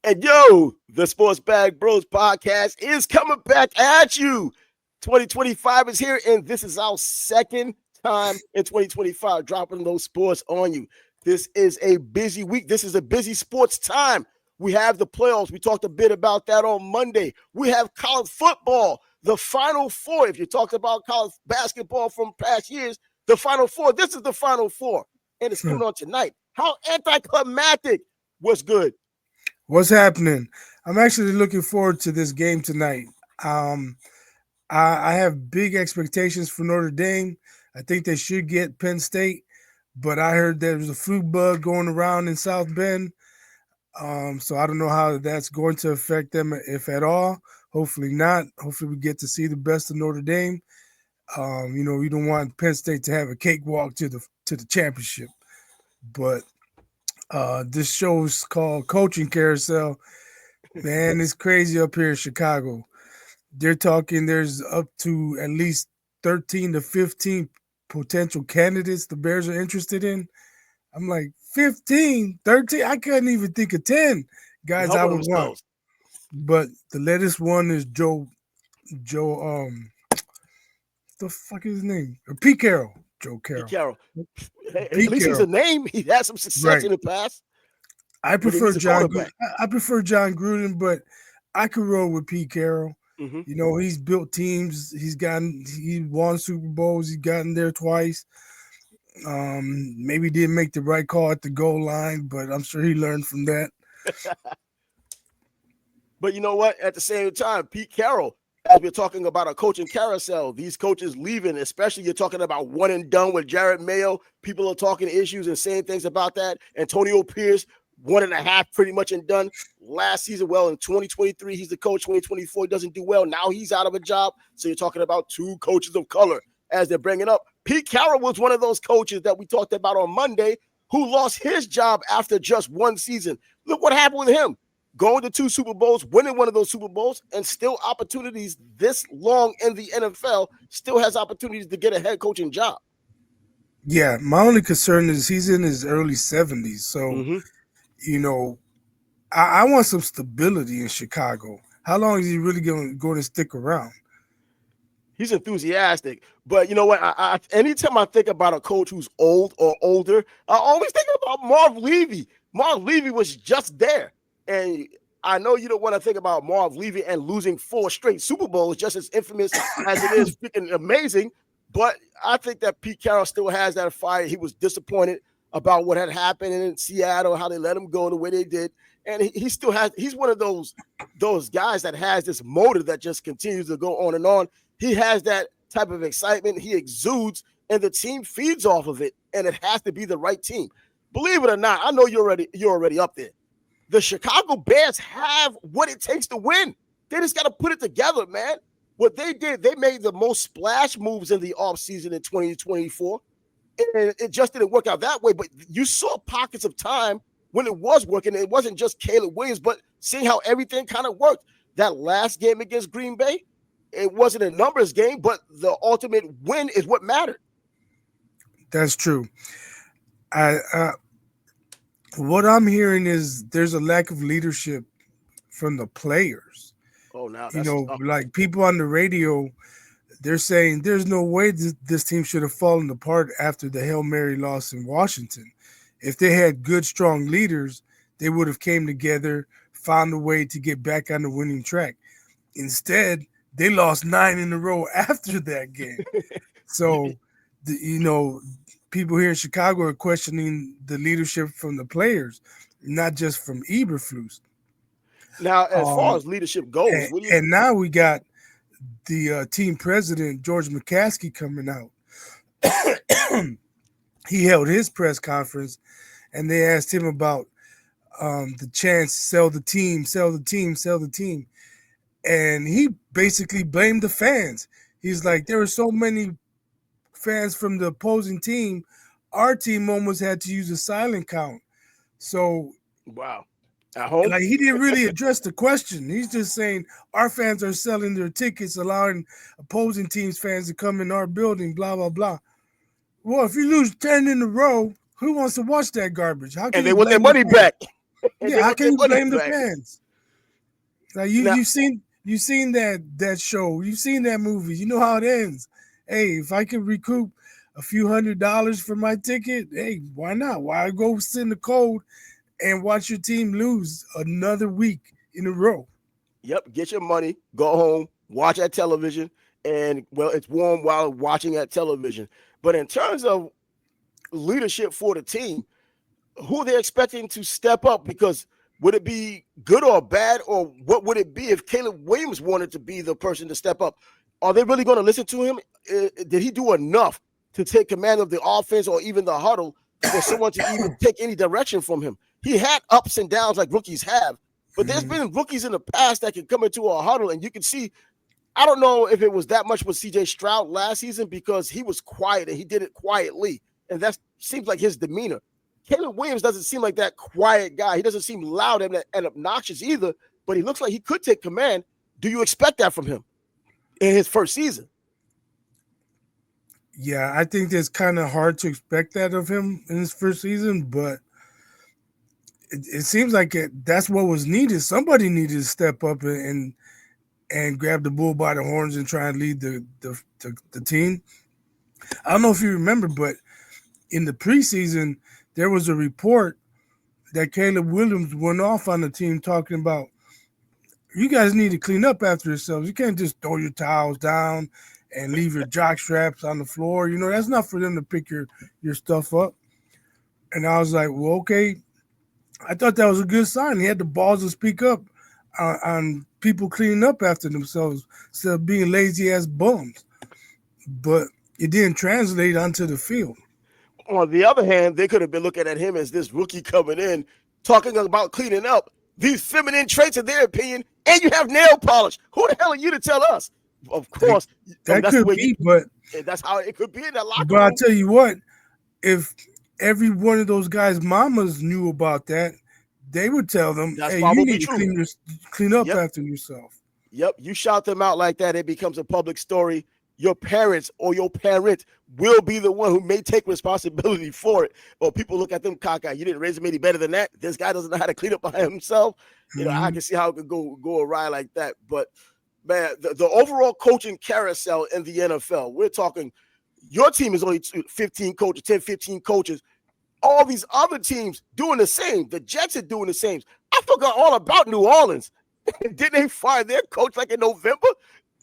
And yo, the Sports Bag Bros podcast is coming back at you. 2025 is here, and this is our second time in 2025 dropping those sports on you. This is a busy week. This is a busy sports time. We have the playoffs. We talked a bit about that on Monday. We have college football, the Final Four. If you talked about college basketball from past years, the Final Four. This is the Final Four, and it's coming on tonight. How anticlimactic was good. What's happening? I'm actually looking forward to this game tonight. I have big expectations for Notre Dame. I think they should get Penn State, but I heard there was a flu bug going around in South Bend. So I don't know how that's going to affect them, if at all. Hopefully not. Hopefully we get to see the best of Notre Dame. We don't want Penn State to have a cakewalk to the championship. But this show is called Coaching Carousel. Man, it's crazy up here in Chicago. They're talking there's up to at least 13 to 15 potential candidates the Bears are interested in. I'm like, 15, 13? I couldn't even think of 10 guys I would want. But the latest one is Joe, what the fuck is his name? Pete Carroll. Joe Carroll. Pete Carroll. At least he's a name. He had some success in the past. I prefer John Gruden, but I could roll with Pete Carroll. Mm-hmm. He's built teams. He won Super Bowls. He's gotten there twice. Maybe didn't make the right call at the goal line, but I'm sure he learned from that. But you know what? At the same time, Pete Carroll, as we're talking about a coaching carousel, these coaches leaving, especially you're talking about one and done with Jared Mayo. People are talking issues and saying things about that. Antonio Pierce, 1.5 pretty much and done last season. Well, in 2023, he's the coach. 2024, he doesn't do well. Now he's out of a job. So you're talking about two coaches of color as they're bringing up. Pete Carroll was one of those coaches that we talked about on Monday who lost his job after just one season. Look what happened with him. Going to 2 Super Bowls, winning one of those Super Bowls, and still opportunities this long in the NFL, still has opportunities to get a head coaching job. Yeah, my only concern is he's in his early 70s. So, I want some stability in Chicago. How long is he really going to stick around? He's enthusiastic. But you know what? I anytime I think about a coach who's old or older, I always think about Marv Levy. Marv Levy was just there. And I know you don't want to think about Marv Levy and losing 4 straight Super Bowls, just as infamous as it is freaking amazing. But I think that Pete Carroll still has that fire. He was disappointed about what had happened in Seattle, how they let him go the way they did. And he still has – he's one of those guys that has this motor that just continues to go on and on. He has that type of excitement. He exudes, and the team feeds off of it, and it has to be the right team. Believe it or not, I know you're already up there. The Chicago Bears have what it takes to win. They just got to put it together, man. What they did, they made the most splash moves in the offseason in 2024. And it just didn't work out that way. But you saw pockets of time when it was working. It wasn't just Caleb Williams, but seeing how everything kind of worked. That last game against Green Bay, it wasn't a numbers game, but the ultimate win is what mattered. That's true. What I'm hearing is there's a lack of leadership from the players. Oh, now like people on the radio, they're saying there's no way this team should have fallen apart after the Hail Mary loss in Washington. If they had good, strong leaders, they would have came together, found a way to get back on the winning track. Instead, they lost 9 in a row after that game. So, people here in Chicago are questioning the leadership from the players, not just from Eberflus. Now, as far as leadership goes, and now we got the team president, George McCaskey, coming out. He held his press conference, and they asked him about the chance to sell the team. And he basically blamed the fans. He's like, there were so many fans from the opposing team, our team almost had to use a silent count. So, wow. At home? Like, he didn't really address the question. He's just saying our fans are selling their tickets, allowing opposing teams' fans to come in our building, blah, blah, blah. Well, if you lose 10 in a row, who wants to watch that garbage? And they want their money back. and they Yeah, how want can their you money blame the back. fans? Like Now, you've seen that show, you've seen that movie. You know how it ends. Hey, if I can recoup a few $100s for my ticket, hey, why not? Why go sit in the cold and watch your team lose another week in a row? yep, get your money, go home, watch that television, and well, it's warm while watching that television. But in terms of leadership for the team, who are they expecting to step up? Because would it be good or bad, or what would it be if Caleb Williams wanted to be the person to step up? Are they really going to listen to him? Did he do enough to take command of the offense or even the huddle for someone to even take any direction from him? He had ups and downs like rookies have, but there's Mhm. been rookies in the past that can come into a huddle and you can see. I don't know if it was that much with CJ Stroud last season because he was quiet and he did it quietly. And that seems like his demeanor. Caleb Williams doesn't seem like that quiet guy. He doesn't seem loud and obnoxious either, but he looks like he could take command. Do you expect that from him in his first season? Yeah, I think it's kind of hard to expect that of him in his first season, but it seems like that's what was needed. Somebody needed to step up and grab the bull by the horns and try and lead the team. I don't know if you remember, but in the preseason, there was a report that Caleb Williams went off on the team talking about you guys need to clean up after yourselves. You can't just throw your towels down and leave your jock straps on the floor. You know, that's not for them to pick your stuff up. And I was like, well, okay. I thought that was a good sign. He had the balls to speak up on people cleaning up after themselves instead of being lazy ass bums. But it didn't translate onto the field. On the other hand, they could have been looking at him as this rookie coming in, talking about cleaning up these feminine traits in their opinion, and you have nail polish. Who the hell are you to tell us? Of That, course, I mean that that's the could way you. be, but That's how it could be in that locker but I'll room. tell you what, if every one of those guys' mamas knew about that, they would tell them, That's "Hey, you probably need to true. clean up Yep. after yourself." Yep, you shout them out like that, it becomes a public story. Your parents or your parent will be the one who may take responsibility for it. Or people look at them cockeyed. You didn't raise him any better than that. This guy doesn't know how to clean up by himself. I Mhm. can see how it could go awry like that. But man, the overall coaching carousel in the NFL, we're talking your team is only 15 coaches, 10, 15 coaches. All these other teams doing the same. The Jets are doing the same. I forgot all about New Orleans. Didn't they fire their coach like in November?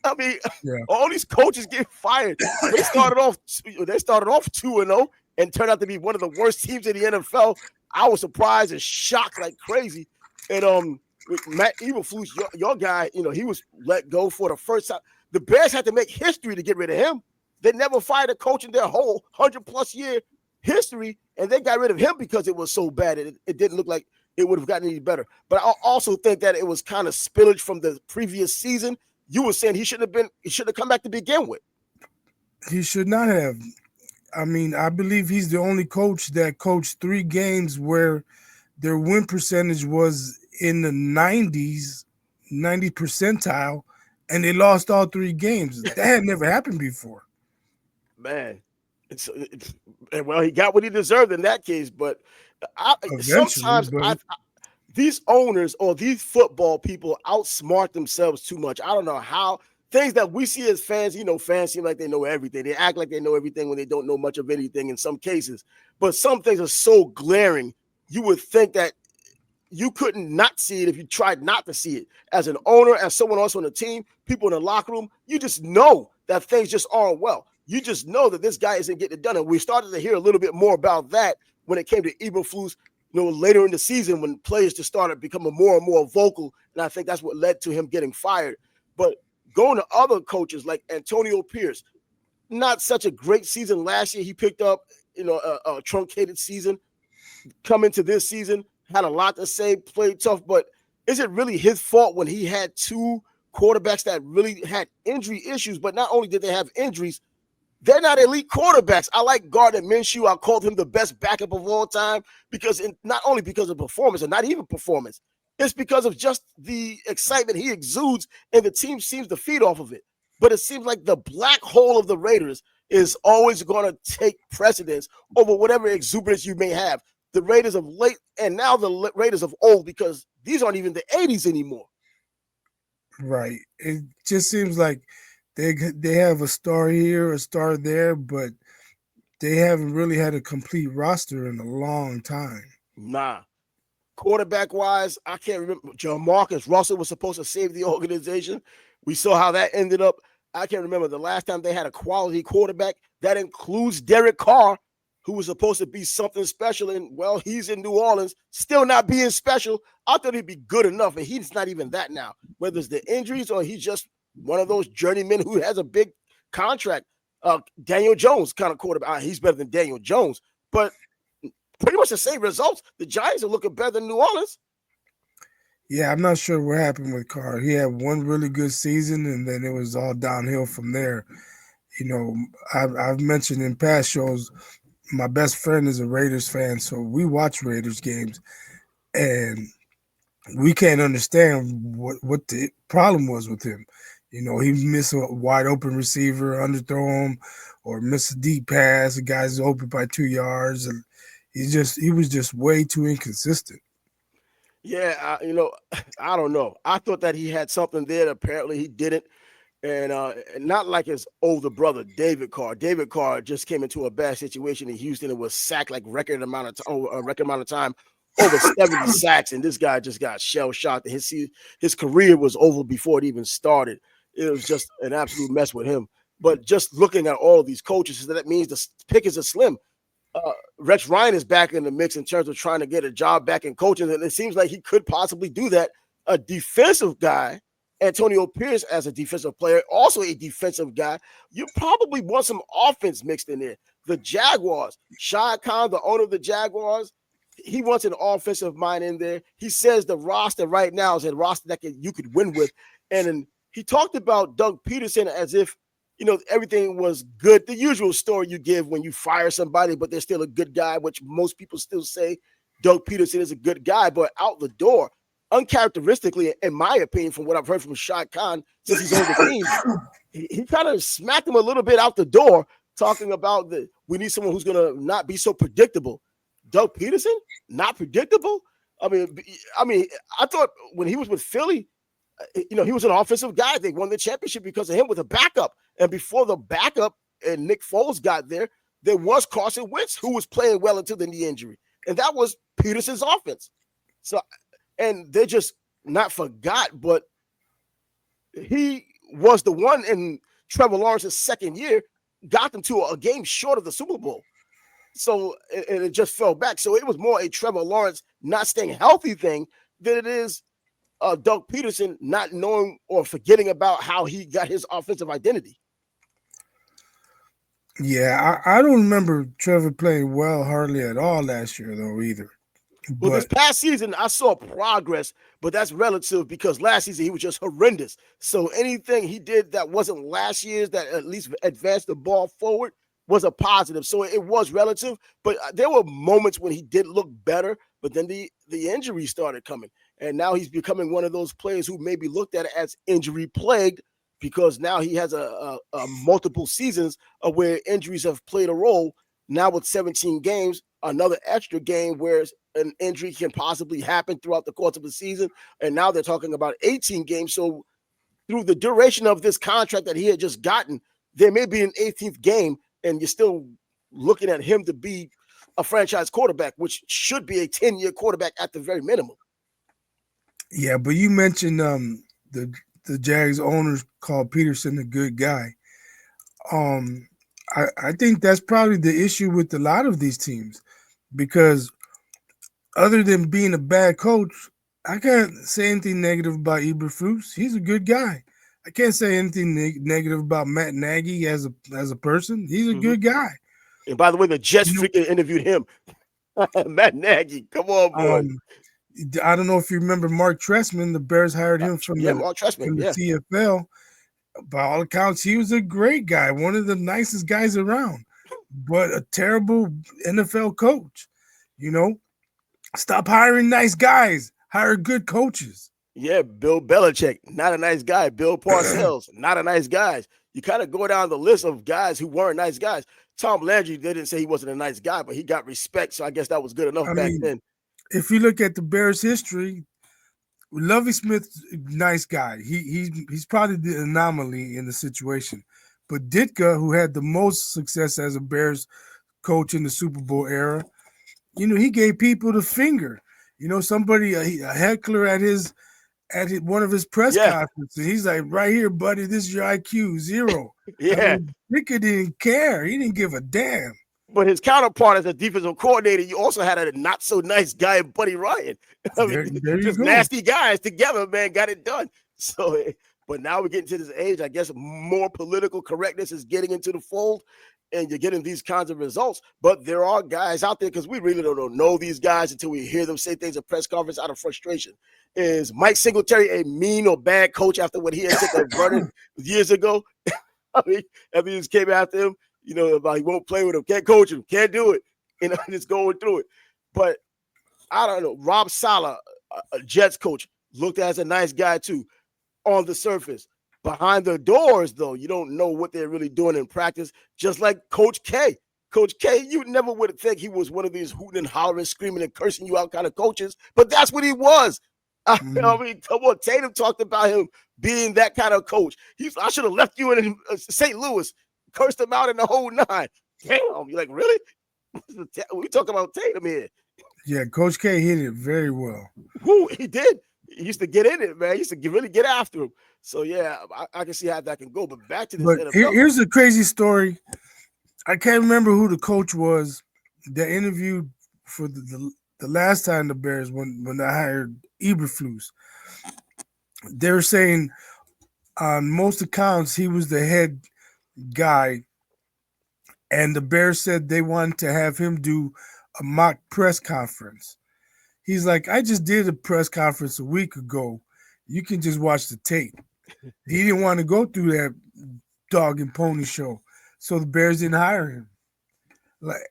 I mean, Yeah. all these coaches get fired. They started off 2-0 and turned out to be one of the worst teams in the NFL. I was surprised and shocked like crazy. And with Matt Eberflus, your guy, he was let go for the first time. The Bears had to make history to get rid of him. They never fired a coach in their whole 100+ year history, and they got rid of him because it was so bad. It didn't look like it would have gotten any better. But I also think that it was kind of spillage from the previous season. You were saying he shouldn't have come back to begin with. He should not have. I mean, I believe he's the only coach that coached 3 games where their win percentage was in the 90s, 90 percentile, and they lost all 3 games. That had never happened before. Man, it's well, he got what he deserved in that case. But Eventually, sometimes but these owners or these football people outsmart themselves too much. I don't know how. Things that we see as fans, fans seem like they know everything. They act like they know everything when they don't know much of anything in some cases. But some things are so glaring, you would think that you couldn't not see it if you tried not to see it. As an owner, as someone else on the team, people in the locker room, you just know that things just aren't well. You just know that this guy isn't getting it done. And we started to hear a little bit more about that when it came to Eberflus, later in the season when players just started becoming more and more vocal. And I think that's what led to him getting fired. But going to other coaches like Antonio Pierce, not such a great season last year. He picked up, a truncated season. Come into this season, had a lot to say, played tough, but is it really his fault when he had 2 quarterbacks that really had injury issues? But not only did they have injuries, they're not elite quarterbacks. I like Gardner Minshew. I called him the best backup of all time not only because of performance and not even performance, it's because of just the excitement he exudes and the team seems to feed off of it. But it seems like the black hole of the Raiders is always going to take precedence over whatever exuberance you may have. the Raiders of late and now the Raiders of old, because these aren't even the 80s anymore. Right. It just seems like they have a star here, a star there, but they haven't really had a complete roster in a long time. Nah. Quarterback wise, I can't remember. Jamarcus Russell was supposed to save the organization. We saw how that ended up. I can't remember the last time they had a quality quarterback. That includes Derek Carr, who was supposed to be something special. And, well, he's in New Orleans, still not being special. I thought he'd be good enough, and he's not even that now. Whether it's the injuries or he's just one of those journeymen who has a big contract. Daniel Jones kind of quarterback. He's better than Daniel Jones. But pretty much the same results. The Giants are looking better than New Orleans. Yeah, I'm not sure what happened with Carr. He had one really good season, and then it was all downhill from there. You know, I've mentioned in past shows, my best friend is a Raiders fan, so we watch Raiders games, and we can't understand what the problem was with him. You know, he missed a wide open receiver, underthrow him, or miss a deep pass. The guy's open by 2 yards, and he was just way too inconsistent. Yeah, I don't know. I thought that he had something there. Apparently, he didn't. And not like his older brother, David Carr. David Carr just came into a bad situation in Houston and was sacked like record amount of time, over 70 sacks. And this guy just got shell shocked. His career was over before it even started. It was just an absolute mess with him. But just looking at all these coaches, that means the pickings are slim. Rex Ryan is back in the mix in terms of trying to get a job back in coaching, and it seems like he could possibly do that. A defensive guy, Antonio Pierce, as a defensive player, also a defensive guy. You probably want some offense mixed in there. The Jaguars, Shad Khan, the owner of the Jaguars, he wants an offensive mind in there. He says the roster right now is a roster that you could win with, and he talked about Doug Peterson as if everything was good. The usual story you give when you fire somebody, but they're still a good guy, which most people still say Doug Peterson is a good guy, but out the door, uncharacteristically, in my opinion, from what I've heard from Shad Khan since he's on the team, he kind of smacked him a little bit out the door, talking about we need someone who's going to not be so predictable. Doug Peterson, not predictable? I mean, I thought when he was with Philly, he was an offensive guy. They won the championship because of him with a backup. And before the backup and Nick Foles got there was Carson Wentz, who was playing well until the knee injury. And that was Peterson's offense. So, and they just not forgot, but he was the one in Trevor Lawrence's second year, got them to a game short of the Super Bowl. So, and it just fell back. So it was more a Trevor Lawrence not staying healthy thing than it is Doug Peterson not knowing or forgetting about how he got his offensive identity. Yeah, I don't remember Trevor playing well hardly at all last year, though, either. Well, this past season, I saw progress, but that's relative because last season he was just horrendous. So anything he did that wasn't last year's that at least advanced the ball forward was a positive. So it was relative, but there were moments when he did look better, but then the injuries started coming. And now he's becoming one of those players who may be looked at as injury plagued because now he has a multiple seasons of where injuries have played a role. Now with 17 games, another extra game where an injury can possibly happen throughout the course of the season. And now they're talking about 18 games. So through the duration of this contract that he had just gotten, there may be an 18th game, and you're still looking at him to be a franchise quarterback, which should be a 10-year quarterback at the very minimum. Yeah, but you mentioned the Jags owners called Peterson a good guy. I think that's probably the issue with a lot of these teams because other than being a bad coach, I can't say anything negative about Eberflus. He's a good guy. I can't say anything negative about Matt Nagy as a person. He's a good guy. And by the way, the Jets freaking interviewed him. Matt Nagy, come on, boy. I don't know if you remember Mark Trestman. The Bears hired him from the CFL. By all accounts, he was a great guy, one of the nicest guys around, but a terrible NFL coach. Stop hiring nice guys. Hire good coaches. Yeah, Bill Belichick, not a nice guy. Bill Parcells, not a nice guy. you kind of go down the list of guys who weren't nice guys. Tom Landry, they didn't say he wasn't a nice guy, but he got respect. So I guess that was good enough I back mean, then. if you look at the Bears' history, Lovie Smith, nice guy. He's probably the anomaly in the situation. But Ditka, who had the most success as a Bears coach in the Super Bowl era, he gave people the finger. Somebody a heckler one of his press Yeah, conferences. He's like, right here, buddy, this is your IQ, 0. I yeah. mean, Ditka didn't care. He didn't give a damn. But his counterpart as a defensive coordinator, you also had a not so nice guy, Buddy Ryan. I There, mean, there you just go. nasty guys together, man, got it done. So, but now we're getting to this age. I guess more political correctness is getting into the fold, and you're getting these kinds of results. But there are guys out there because we really don't know these guys until we hear them say things at press conference out of frustration. Is Mike Singletary a mean or bad coach after what he had said to Vernon years ago? I mean, after he just came after him, about he won't play with him, can't coach him, can't do it, just going through it. But I don't know. Rob Saleh, a Jets coach, looked as a nice guy too on the surface. Behind the doors, though, you don't know what they're really doing in practice, just like Coach K. Coach K, you never would think he was one of these hooting and hollering, screaming and cursing you out kind of coaches, but that's what he was. I mean, come on, Tatum talked about him being that kind of coach. I should have left you in St. Louis, cursed him out in the whole 9. Damn, you're like, really? We talking about Tatum here. Yeah, Coach K hit it very well. Who he did. He used to get in it, man. He used to really get after him. So yeah, I can see how that can go. But back to this But NFL. here's a crazy story. I can't remember who the coach was that interviewed for the last time the Bears when they hired Eberflus. They were saying on most accounts he was the head guy, and the Bears said they wanted to have him do a mock press conference. He's like, I just did a press conference a week ago. You can just watch the tape. He didn't want to go through that dog and pony show, so the Bears didn't hire him.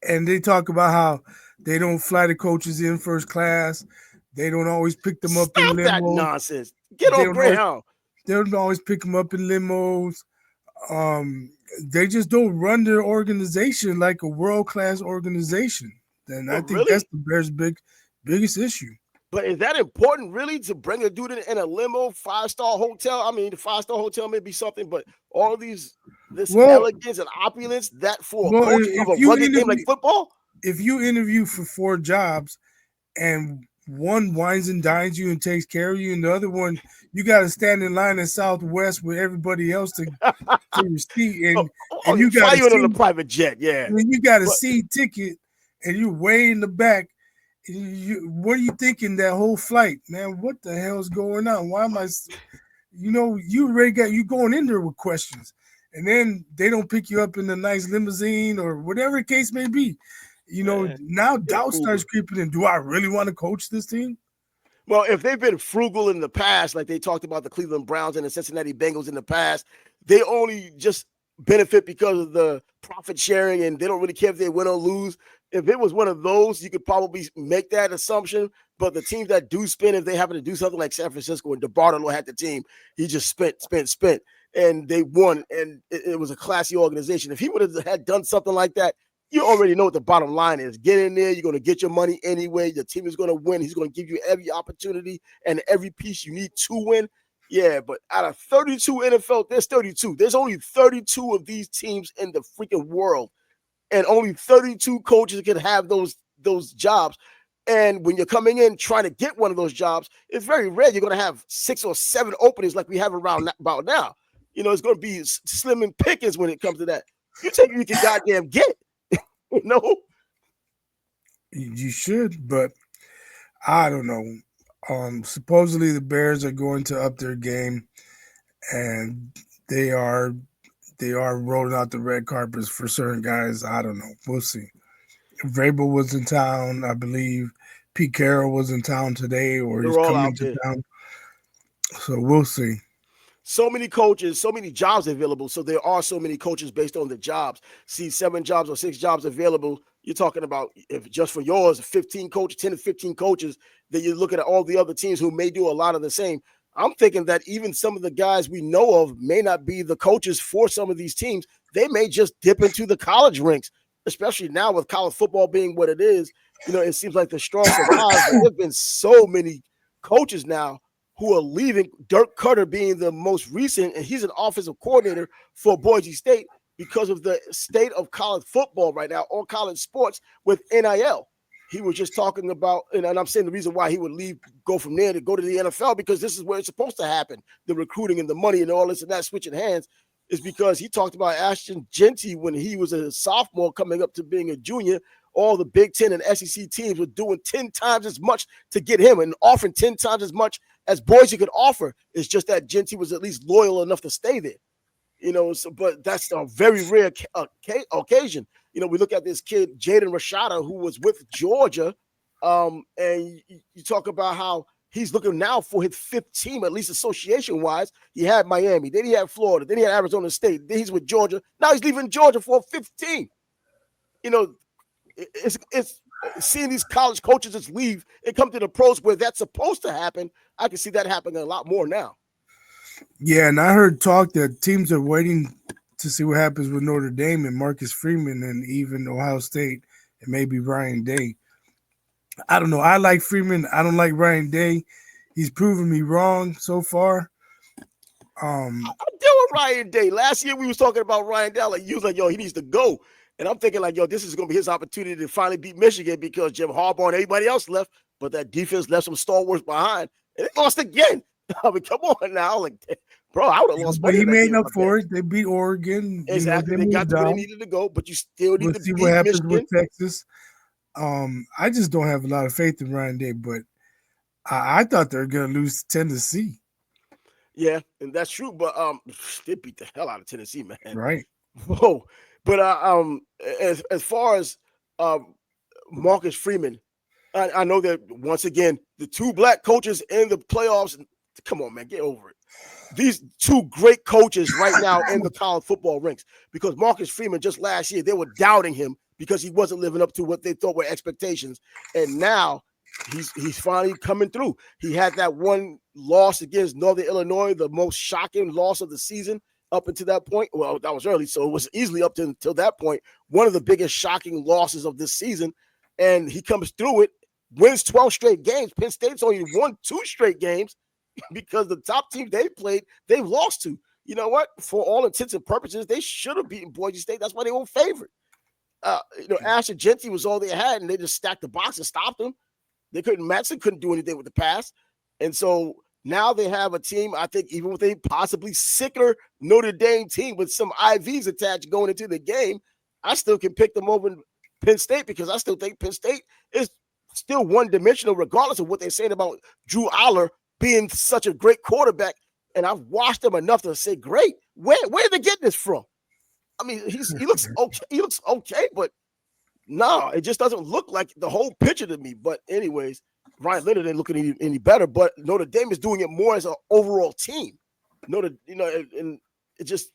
And they talk about how they don't fly the coaches in first class. They don't always pick them up in Stop that limos. nonsense. Get off Greyhound. They don't always pick them up in limos. They just don't run their organization like a world-class organization. And I think that's the Bears' biggest issue. But is that important, really, to bring a dude in a limo, 5-star hotel? I mean, the 5-star hotel may be something, but all of this elegance and opulence, that for a coach of a rugged game like football? If you interview for 4 jobs and one wines and dines you and takes care of you, and the other one, you got to stand in line in Southwest with everybody else to your seat, and you got to on a private jet, yeah. And you got a seat ticket, and you're way in the back. What are you thinking that whole flight, man? What the hell is going on? Why am I? You already got you going in there with questions, and then they don't pick you up in a nice limousine or whatever the case may be. Now doubt starts creeping in. Do I really want to coach this team? Well, if they've been frugal in the past, like they talked about the Cleveland Browns and the Cincinnati Bengals in the past, they only just benefit because of the profit sharing, and they don't really care if they win or lose. If it was one of those, you could probably make that assumption. But the teams that do spend, if they happen to do something like San Francisco and DeBartolo had the team, he just spent, and they won, and it was a classy organization. If he would have had done something like that, you already know what the bottom line is. Get in there. You're going to get your money anyway. Your team is going to win. He's going to give you every opportunity and every piece you need to win. Yeah, but out of 32 NFL, there's 32. There's only 32 of these teams in the freaking world. And only 32 coaches can have those jobs. And when you're coming in trying to get one of those jobs, it's very rare you're going to have 6 or 7 openings like we have about now. It's going to be slim and pickings when it comes to that. You take what you can goddamn get. You should, but I don't know. Supposedly the Bears are going to up their game, and they are rolling out the red carpets for certain guys. I don't know. We'll see. Vrabel was in town, I believe. Pete Carroll was in town today, or he's coming to town. So we'll see. So many coaches, so many jobs available. So there are so many coaches based on the jobs. See, 7 jobs or 6 jobs available. You're talking about, if just for yours, 15 coaches, 10 to 15 coaches, then you're looking at all the other teams who may do a lot of the same. I'm thinking that even some of the guys we know of may not be the coaches for some of these teams. They may just dip into the college ranks, especially now with college football being what it is. It seems like the strong survive, but there's been so many coaches now who are leaving. Dirk Cutter being the most recent, and he's an offensive coordinator for Boise State because of the state of college football right now, or college sports with NIL. He was just talking about, and I'm saying the reason why he would leave, go from there to go to the NFL, because this is where it's supposed to happen. The recruiting and the money and all this and that switching hands is because he talked about Ashton Genty when he was a sophomore coming up to being a junior. All the Big Ten and SEC teams were doing 10 times as much to get him and offering 10 times as much as Boise could offer. It's just that Genty was at least loyal enough to stay there. But that's a very rare occasion. We look at this kid, Jaden Rashada, who was with Georgia, and you talk about how he's looking now for his fifth team, at least association-wise. He had Miami, then he had Florida, then he had Arizona State, then he's with Georgia. Now he's leaving Georgia for a fifth team. It's seeing these college coaches just leave and come to the pros where that's supposed to happen. I can see that happening a lot more now. Yeah, and I heard talk that teams are waiting to see what happens with Notre Dame and Marcus Freeman and even Ohio State and maybe Ryan Day. I don't know. I like Freeman. I don't like Ryan Day. He's proven me wrong so far. I'm dealing with Ryan Day. Last year we was talking about Ryan Day. Like, you was like, yo, he needs to go. And I'm thinking like, yo, this is going to be his opportunity to finally beat Michigan because Jim Harbaugh and everybody else left, but that defense left some stalwarts behind. And they lost again. I mean, come on now. Like, bro, I would have lost money. But he made up for it. They beat Oregon. Exactly. They got to where they needed to go, but you still need to see beat what happens Michigan. with Texas. I just don't have a lot of faith in Ryan Day, but I thought they were going to lose to Tennessee. Yeah, and that's true. But they beat the hell out of Tennessee, man. Right. Whoa. But as far as Marcus Freeman, I know that once again the two black coaches in the playoffs. Come on, man, get over it. These two great coaches right now in the college football ranks, because Marcus Freeman just last year they were doubting him because he wasn't living up to what they thought were expectations, and now he's finally coming through. He had that one loss against Northern Illinois, the most shocking loss of the season up until that point. Well, that was early, so it was easily up until that point one of the biggest shocking losses of this season, and he comes through it, wins 12 straight games. Penn State's only won 2 straight games because the top teams they played, they've lost to. You know what? For all intents and purposes, they should have beaten Boise State. That's why they were favored. Ashton Genty was all they had, and they just stacked the box and stopped them. They couldn't match. They couldn't do anything with the pass. And so now they have a team, I think, even with a possibly sicker Notre Dame team with some IVs attached going into the game, I still can pick them over Penn State because I still think Penn State is still one-dimensional regardless of what they're saying about Drew Aller being such a great quarterback. And I've watched him enough to say, great. Where are they getting this from? I mean, he looks okay. He looks okay, but no, it just doesn't look like the whole picture to me. But anyways, Ryan Leonard ain't looking any better, but Notre Dame is doing it more as an overall team. And it just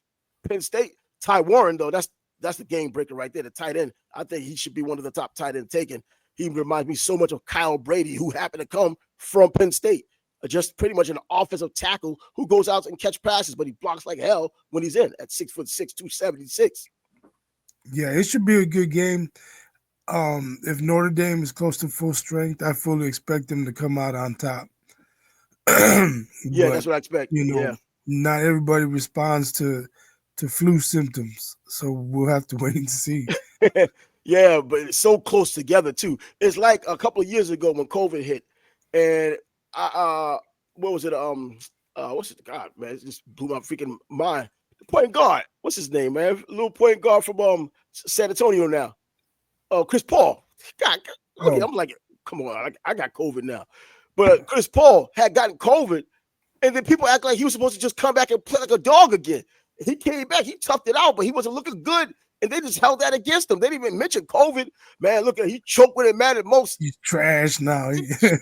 Penn State, Ty Warren, though, that's the game breaker right there, the tight end. I think he should be one of the top tight end taken. He reminds me so much of Kyle Brady, who happened to come from Penn State. Just pretty much an offensive tackle who goes out and catch passes, but he blocks like hell when he's in at 6'6", 276. Yeah, it should be a good game. If Notre Dame is close to full strength, I fully expect them to come out on top. Yeah, that's what I expect. Not everybody responds to flu symptoms, so we'll have to wait and see. Yeah, but it's so close together too. It's like a couple of years ago when COVID hit, and what was it? What's it? God, man, it just blew my freaking mind. The point guard, what's his name, man? Little point guard from San Antonio now. Chris Paul. God, look, I'm like, come on, I got COVID now. But Chris Paul had gotten COVID, and then people act like he was supposed to just come back and play like a dog again. He came back, he toughed it out, but he wasn't looking good. And they just held that against him. They didn't even mention COVID. Man, look at he choked when it mattered most. He's trash now. Exactly.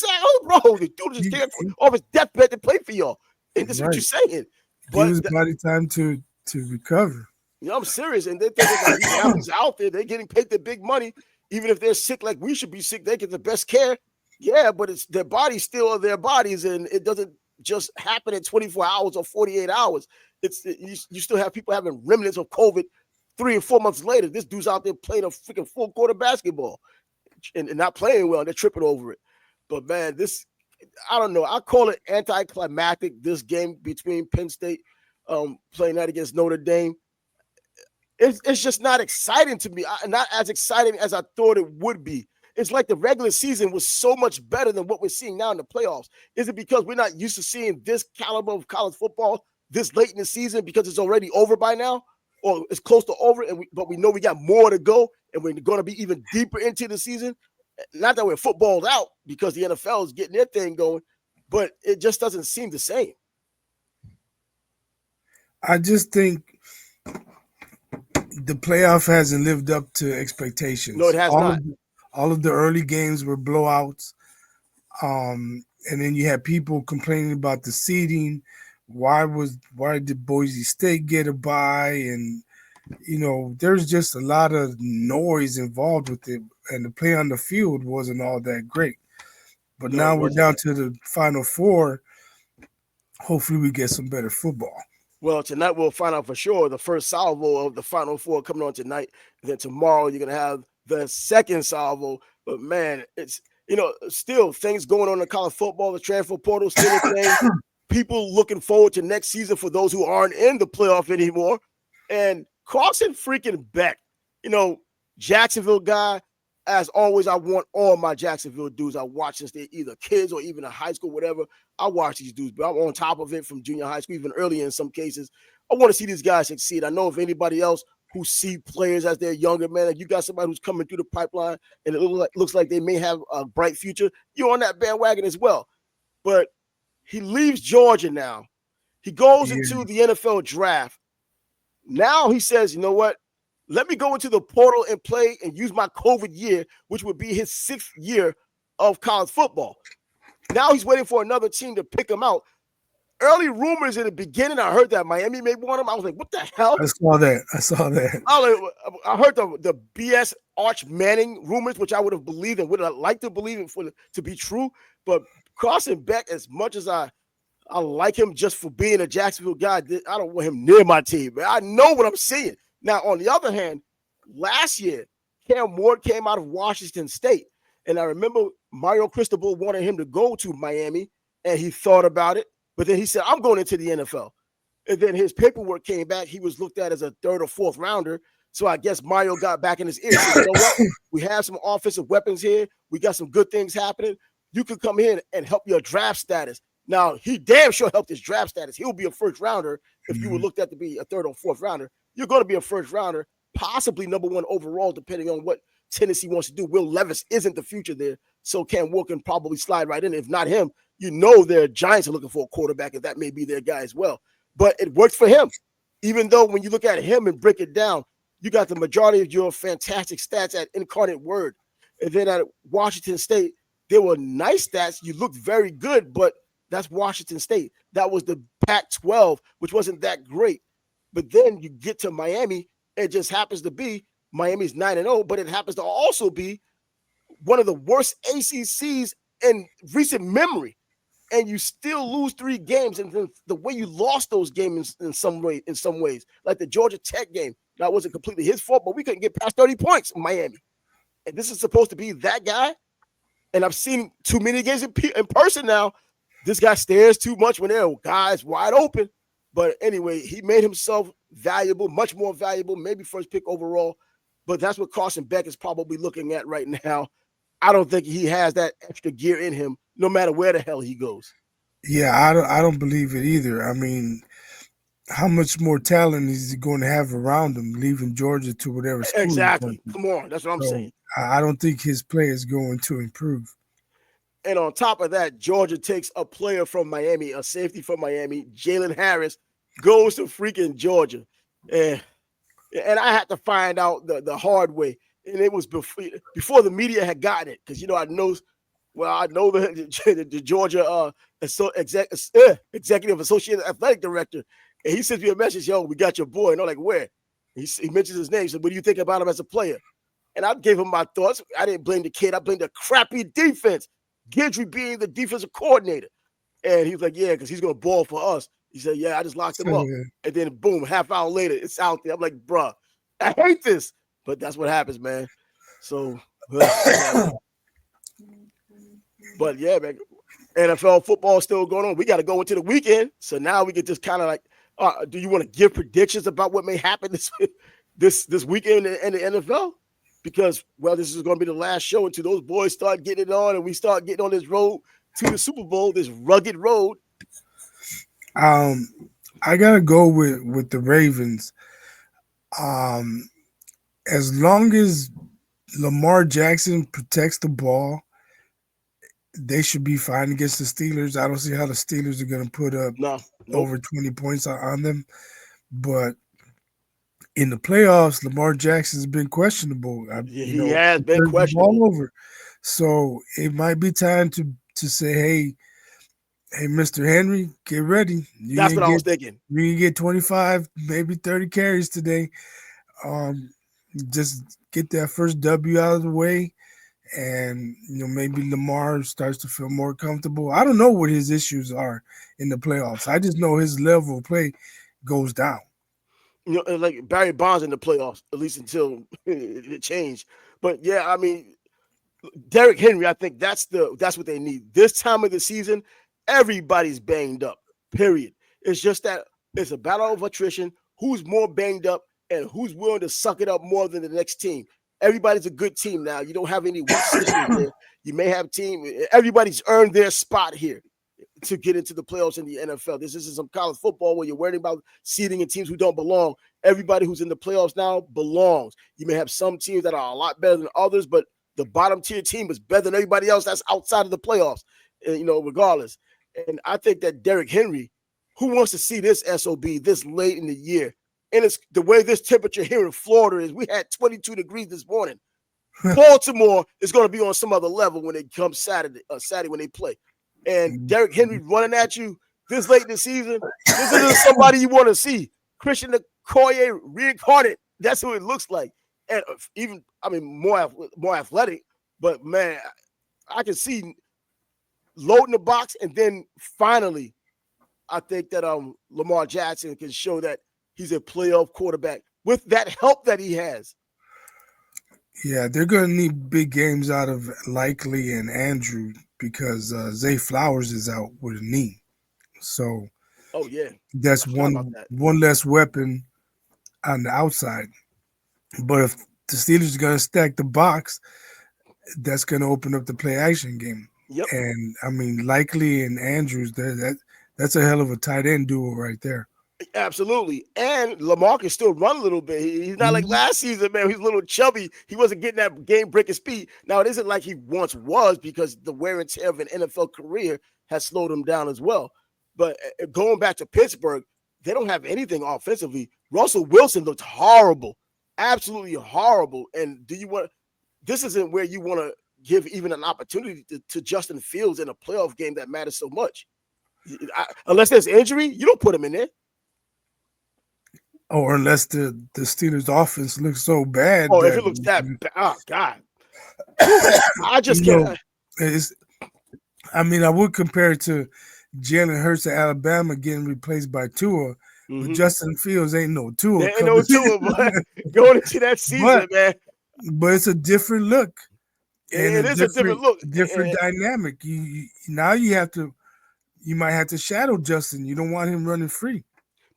Oh, bro, the dude just came off his deathbed to play for y'all. And this is what you're saying. But give his body time to recover. I'm serious. And they're thinking that he's out there. They're getting paid the big money. Even if they're sick like we should be sick, they get the best care. Yeah, but it's their bodies still are their bodies, and it doesn't just happen in 24 hours or 48 hours. You still have people having remnants of COVID 3 and 4 months later. This dude's out there playing a freaking full court of basketball and not playing well, and they're tripping over it. But man, I don't know. I call it anticlimactic, this game between Penn State playing that against Notre Dame. It's just not exciting to me. Not as exciting as I thought it would be. It's like the regular season was so much better than what we're seeing now in the playoffs. Is it because we're not used to seeing this caliber of college football this late in the season because it's already over by now, or it's close to over, but we know we got more to go, and we're going to be even deeper into the season? Not that we're footballed out because the NFL is getting their thing going, but it just doesn't seem the same. I just think the playoff hasn't lived up to expectations. No, it has not. All of the early games were blowouts. And then you had people complaining about the seeding. Why did Boise State get a bye? And there's just a lot of noise involved with it, and the play on the field wasn't all that great. But now we're down to the Final Four. Hopefully we get some better football. Well, tonight we'll find out for sure. The first salvo of the Final Four coming on tonight. And then tomorrow you're going to have the second salvo. But, man, it's, still things going on in college football. The transfer portal still a thing. People looking forward to next season for those who aren't in the playoff anymore. And Carson freaking Beck, Jacksonville guy. As always, I want all my Jacksonville dudes I watch since they're either kids or even in high school, whatever. I watch these dudes, but I'm on top of it from junior high school, even earlier in some cases. I want to see these guys succeed. I know if anybody else who see players as they're younger, man, if you got somebody who's coming through the pipeline and it looks like they may have a bright future, you're on that bandwagon as well. But he leaves Georgia now. He goes into the NFL draft. Now he says, you know what? Let me go into the portal and play and use my COVID year, which would be his 6th year of college football. Now he's waiting for another team to pick him out. Early rumors in the beginning, I heard that Miami may want him. I was like, what the hell? I saw that. I heard the BS Arch Manning rumors, which I would have believed and would have liked to believe it to be true. But Carson Beck, as much as I like him just for being a Jacksonville guy, I don't want him near my team. Man. I know what I'm seeing. Now, on the other hand, last year, Cam Ward came out of Washington State. And I remember Mario Cristobal wanted him to go to Miami, and he thought about it. But then he said, I'm going into the NFL. And then his paperwork came back. He was looked at as a 3rd or 4th rounder. So I guess Mario got back in his ear. Said, you know what? We have some offensive weapons here. We got some good things happening. You could come in and help your draft status. Now, he damn sure helped his draft status. He'll be a first rounder if you were looked at to be a 3rd or 4th rounder. You're going to be a first rounder, possibly number 1 overall, depending on what Tennessee wants to do. Will Levis isn't the future there, so Cam Ward can probably slide right in. If not him, their Giants are looking for a quarterback, and that may be their guy as well. But it worked for him, even though when you look at him and break it down, you got the majority of your fantastic stats at Incarnate Word. And then at Washington State, there were nice stats. You looked very good, but that's Washington State. That was the Pac-12, which wasn't that great. But then you get to Miami, it just happens to be Miami's 9-0, but it happens to also be one of the worst ACCs in recent memory. And you still lose 3 games. And the way you lost those games in some ways, like the Georgia Tech game, that wasn't completely his fault, but we couldn't get past 30 points in Miami. And this is supposed to be that guy. And I've seen too many games in person now. This guy stares too much when there are guys wide open. But anyway, he made himself valuable, much more valuable, maybe first pick overall. But that's what Carson Beck is probably looking at right now. I don't think he has that extra gear in him, no matter where the hell he goes. Yeah, I don't believe it either. I mean, how much more talent is he going to have around him, leaving Georgia to whatever school? Exactly. Come on, that's what I'm saying. I don't think his play is going to improve. And on top of that, Georgia takes a player from Miami, a safety from Miami, Jalen Harris, goes to freaking Georgia. And I had to find out the hard way. And it was before the media had gotten it. Because, I know the Georgia executive associate athletic director. And he sends me a message, yo, we got your boy. And I'm like, where? He mentions his name. He said, what do you think about him as a player? And I gave him my thoughts. I didn't blame the kid. I blamed the crappy defense. Gidry being the defensive coordinator. And he was like, yeah, because he's going to ball for us. He said, yeah, I just locked him up. And then boom, half hour later, it's out there. I'm like, bruh, I hate this. But that's what happens, man. So, whatever. But yeah, man, NFL football is still going on. We got to go into the weekend. So now we can just kind of like, do you want to give predictions about what may happen this weekend in the NFL? Because, well, this is going to be the last show until those boys start getting it on and we start getting on this road to the Super Bowl, this rugged road. I gotta go with the Ravens. As long as Lamar Jackson protects the ball, they should be fine against the Steelers. I don't see how the Steelers are going to put up over 20 points on them. But in the playoffs, Lamar Jackson's been questionable. He has been questionable. All over. So it might be time to say, hey, Mr. Henry, get ready. That's what I was thinking. You can get 25, maybe 30 carries today. Just get that first W out of the way. And maybe Lamar starts to feel more comfortable. I don't know what his issues are in the playoffs. I just know his level of play goes down. Like Barry Bonds in the playoffs, at least until it changed. But yeah, I mean, Derrick Henry, I think that's what they need. This time of the season, everybody's banged up, period. It's just that it's a battle of attrition. Who's more banged up and who's willing to suck it up more than the next team? Everybody's a good team now. You don't have any weak systems there. You may have everybody's earned their spot here to get into the playoffs in the NFL. This isn't some college football where you're worrying about seeding in teams who don't belong. Everybody who's in the playoffs now belongs. You may have some teams that are a lot better than others, but the bottom tier team is better than everybody else that's outside of the playoffs, regardless. And I think that Derrick Henry, who wants to see this SOB this late in the year? And it's the way this temperature here in Florida is. We had 22 degrees this morning. Baltimore is going to be on some other level when it comes Saturday when they play. And Derrick Henry running at you this late in the season, this isn't somebody you want to see. Christian Okoye reincarnate. That's who it looks like. And even, more athletic. But, man, I can see loading the box. And then finally, I think that Lamar Jackson can show that he's a playoff quarterback with that help that he has. Yeah, they're going to need big games out of Likely and Andrew because Zay Flowers is out with a knee. So, that's one less weapon on the outside. But if the Steelers are going to stack the box, that's going to open up the play action game. Yep. And Likely and Andrews, that's a hell of a tight end duo right there. Absolutely. And Lamar can still run a little bit. He's not like last season, man. He's a little chubby. He wasn't getting that game-breaking speed. Now, it isn't like he once was because the wear and tear of an NFL career has slowed him down as well. But going back to Pittsburgh, they don't have anything offensively. Russell Wilson looked horrible, absolutely horrible. And this isn't where you want to give even an opportunity to Justin Fields in a playoff game that matters so much. Unless there's injury, you don't put him in there. Or unless the Steelers' offense looks so bad. If it looks that bad, oh God! I just can't. I would compare it to Jalen Hurts of Alabama getting replaced by Tua, but Justin Fields ain't no Tua. There ain't no Tua, but going into that season, man. But it's a different look. And it is a different look, different dynamic. You might have to shadow Justin. You don't want him running free.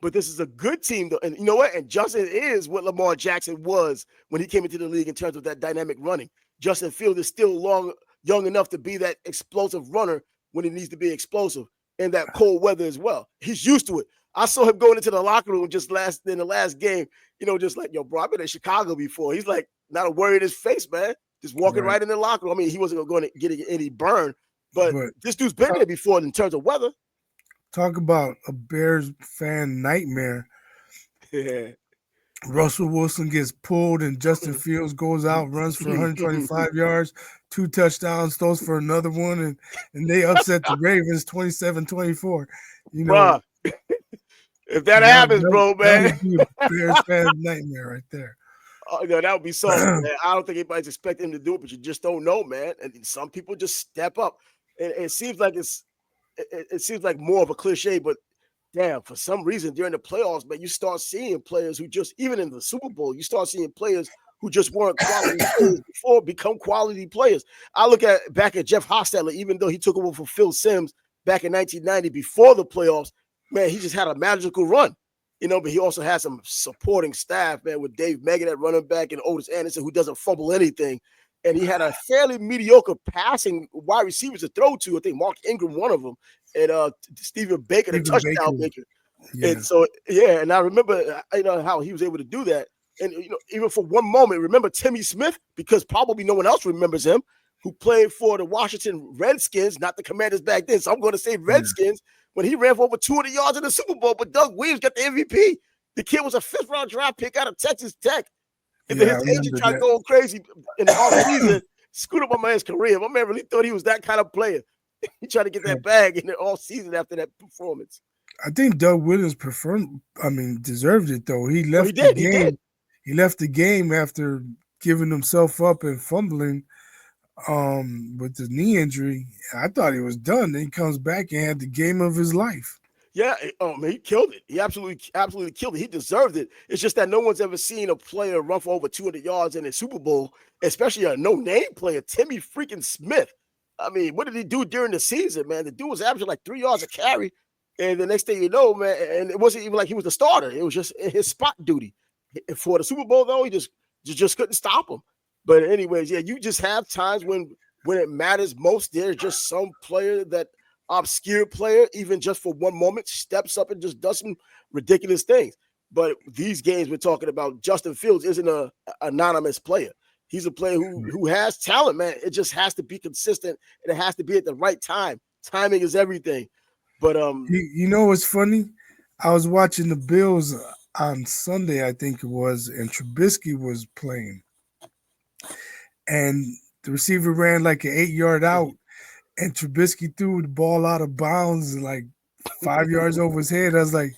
But this is a good team, though. And you know what? And Justin is what Lamar Jackson was when he came into the league in terms of that dynamic running. Justin Fields is still young enough to be that explosive runner when he needs to be explosive in that cold weather as well. He's used to it. I saw him going into the locker room in the last game, just like, yo, bro, I've been in Chicago before. He's like, not a worry in his face, man. Just walking right in the locker room. He wasn't going to get any burn, but this dude's been there before in terms of weather. Talk about a Bears fan nightmare. Yeah. Russell Wilson gets pulled and Justin Fields goes out, runs for 125 yards, 2 touchdowns, throws for another one, and they upset the Ravens 27-24. Bruh, if that happens, bro, man. That would be a Bears fan nightmare right there. Oh, no, that would be something, man. I don't think anybody's expecting him to do it, but you just don't know, man. And some people just step up. And it seems like it's it seems like more of a cliche, but damn, for some reason during the playoffs, man, you start seeing players who just, even in the Super Bowl, you start seeing players who just weren't quality players before become quality players. I look at back at Jeff Hostetler, even though he took over for Phil Simms back in 1990 before the playoffs, man, he just had a magical run. But he also had some supporting staff, man, with Dave Megan at running back and Otis Anderson, who doesn't fumble anything. And he had a fairly mediocre passing wide receivers to throw to. I think Mark Ingram, one of them, and Stephen Baker, the touchdown maker. Yeah. And so, yeah, and I remember, how he was able to do that. And, even for one moment, remember Timmy Smith, because probably no one else remembers him, who played for the Washington Redskins, not the Commanders back then. So I'm going to say Redskins, when he ran for over 200 yards in the Super Bowl, but Doug Williams got the MVP. The kid was a fifth-round draft pick out of Texas Tech. And then his agent tried to go crazy in the offseason, screwed up my man's career. My man really thought he was that kind of player. He tried to get that bag in the offseason after that performance. I think Doug Williams deserved it, though. He left the game. He left the game after giving himself up and fumbling with the knee injury. I thought he was done. Then he comes back and had the game of his life. Yeah, he killed it. He absolutely killed it. He deserved it. It's just that no one's ever seen a player run for over 200 yards in a Super Bowl, especially a no-name player, Timmy freaking Smith. I mean, what did he do during the season, man? The dude was averaging like 3 yards a carry, and the next thing you know, man, and it wasn't even like he was the starter. It was just his spot duty. For the Super Bowl, though, he just couldn't stop him. But anyways, yeah, you just have times when it matters most. There's just some player that obscure player, even just for one moment, steps up and just does some ridiculous things. But these games we're talking about, Justin Fields isn't an anonymous player. He's a player who has talent, man. It just has to be consistent, and it has to be at the right time. Timing is everything. But you know what's funny? I was watching the Bills on Sunday, I think it was, and Trubisky was playing, and the receiver ran like an 8-yard out. And Trubisky threw the ball out of bounds like 5 yards over his head. I was like,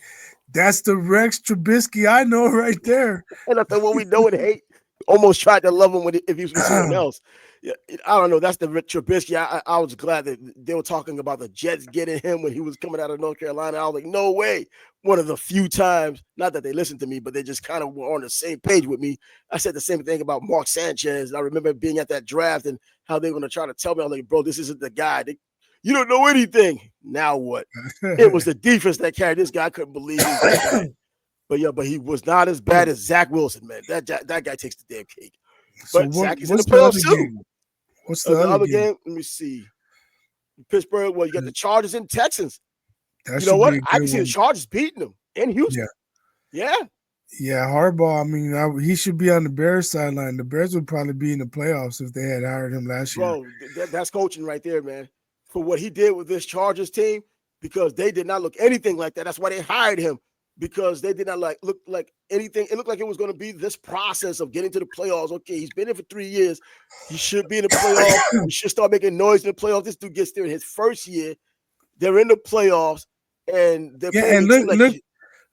that's the Rex Trubisky I know right there. And I thought, what we know and hate, almost tried to love him if he was with someone else. Yeah, I don't know. That's the Trubisky. I was glad that they were talking about the Jets getting him when he was coming out of North Carolina. I was like, no way. One of the few times, not that they listened to me, but they just kind of were on the same page with me. I said the same thing about Mark Sanchez. I remember being at that draft and how they were going to try to tell me, I was like, bro, this isn't the guy. You don't know anything. Now what? It was the defense that carried this guy. I couldn't believe it. But he was not as bad as Zach Wilson, man. That guy takes the damn cake. But Zach is in the playoffs too. What's the other game? Let me see. Pittsburgh. Well, you got the Chargers and Texans. That you know what? I can see the Chargers beating them in Houston. Yeah. Yeah, Harbaugh. I mean, he should be on the Bears sideline. The Bears would probably be in the playoffs if they had hired him last year. Bro, that's coaching right there, man. For what he did with this Chargers team, because they did not look anything like that. That's why they hired him, because they did not look like anything. It looked like it was going to be this process of getting to the playoffs. Okay, he's been there for 3 years. He should be in the playoffs. He should start making noise in the playoffs. This dude gets there in his first year. They're in the playoffs, and they're playing. And